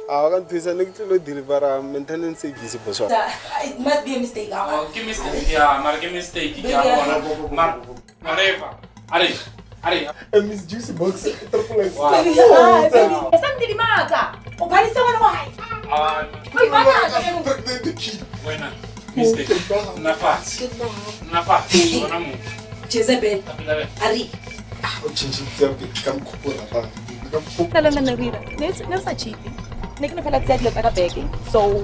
I can't twist and deliver maintenance service. It must be a mistake. Oh, give mistake. Yeah, mark a mistake. Whatever. A Miss Juicy box. Something matter. Oh, Paris, someone why? Buena. Mistake. Nafas. Jezebel. Ari. Tala na narira. Nasa cheating. Hindi na pala tiyad lang begging. So...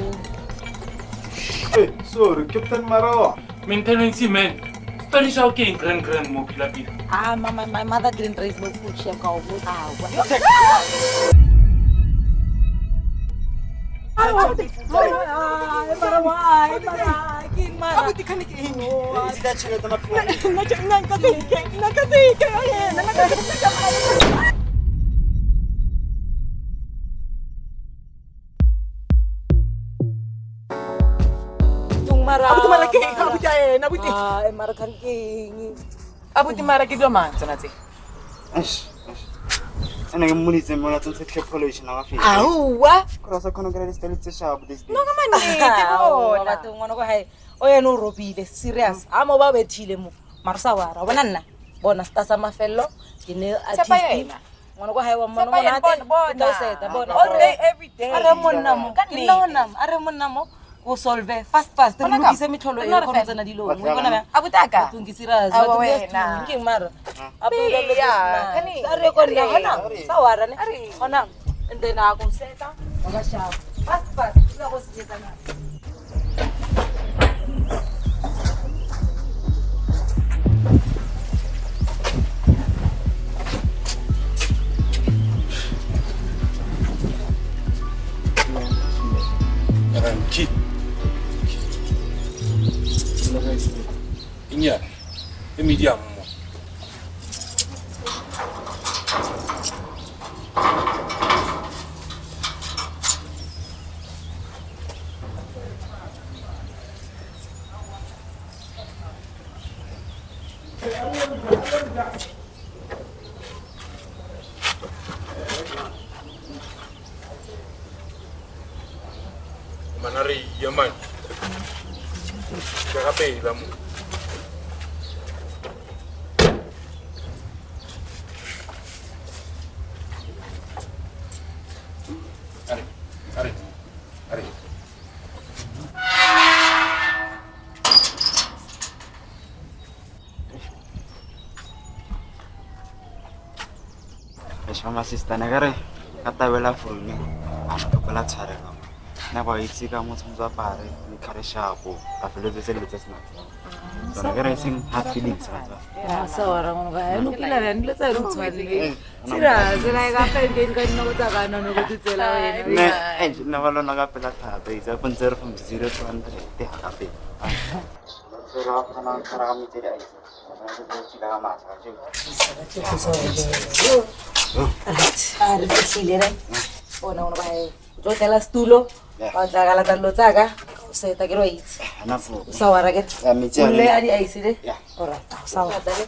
Hey, sorry, Captain Marawa. Maintenance man. Spanish okay in grand mo pilapil. My mother didn't raise no food. She called me. Abuti maraki do manzo nathi. Ana ngimunise mina tse population akafi. Awwa. Cross khona ngale stalitse shabo this day. No ngamani bona to ngwana ko hae. Oyena o robile serious. Amo ba bethile mo. Marsawara bona nna. Bona sta sa mafello ke ne artist. Ngwana ko hae wa mona mona ate. Seta bona. All day every day. Are monna mo. Are monna mo. O solve fast re lokise mitholo e go tsena dilo mo bona ba abutaka tungisira zwa wena ke mara abuka le kani are ko le hona sawara ne hona ende na go seta ba sha fast ila go sijetsa na Kid. Inya, medium. Manari, yaman. Jaga pay lamu. Are. Eshama sister nagare kata bela fulni. Ana bela tshare ka. Na ba itse ka motho motho pare ni khare shapo a fele tse le tse sna. So nagare sing hard feelings ratwa. ya sawara ngwana ko hae no kila re ndile tsa rutswadi sira zela ga pe ke ka nno tsa kana no go tsela wena Ne na balo na ka pela thata isa pontsere from 0 to 100 te ha pe. So ra kana khara mi te ai. Sila ma sa je. Ari tsile re bona ngwana hae jo tela stulo ba tla gala tlo tsaka seta ke ro itse Ana fu. sawara ke Mi tse le adi aisile Yeah. ora sawara ke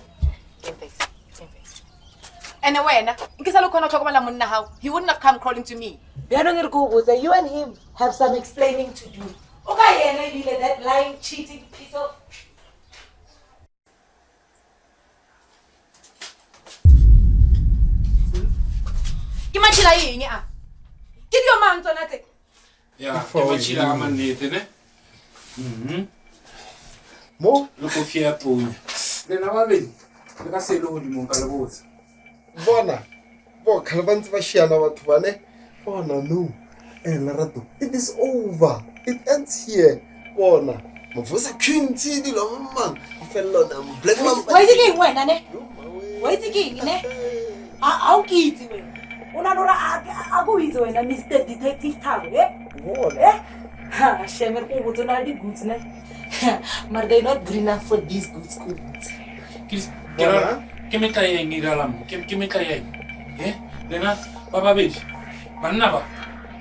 And when nkisalo khona thokomela monna hao, he wouldn't have come crawling to me. You and him have some explaining to do. Okay, that lying, cheating piece of... Kimachila yini a? Give your man to nothing. Yeah, kimachila amanete ne. Mo? Loko fia tonya. Lena ba beng. Le ka selo go dimong ka le botse. Bona. Bo khalbanti ba shiana batho bane. Bona no. Lerato. It is over. It ends here. Bona. Mvusa quinty di lo man. Fellow na black man. Why is it wena ne? Why is it ne? Au kithi wena. Unalora akuyizo wena Mr Detective Tabo, Bona. Ha, shemer ko botso na di goods ne. But they not green enough for these goods. Kira, ke me tla yeng ira lam. Ke me tla yeng. Lena ba ba beji. Banna ba.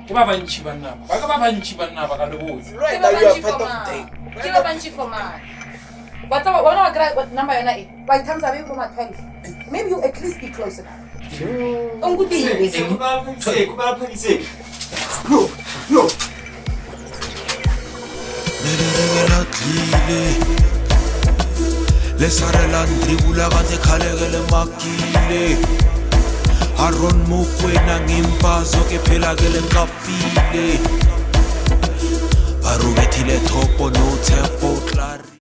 Ke ba bantshi banna ba. Ba ka ba bantshi banna ba ka le botse. Right now you are part of the day. Give a bunch for man. What's up? What number you're not? By times away from my 12. Maybe you at least be closer. Kuba phakise. no. Nelerengela tlile le sarelang tribula ka tsekhalekele makile Aron mokwena ngimbazo ke phela ke le nkapile Barubethile thopo no tshepo tla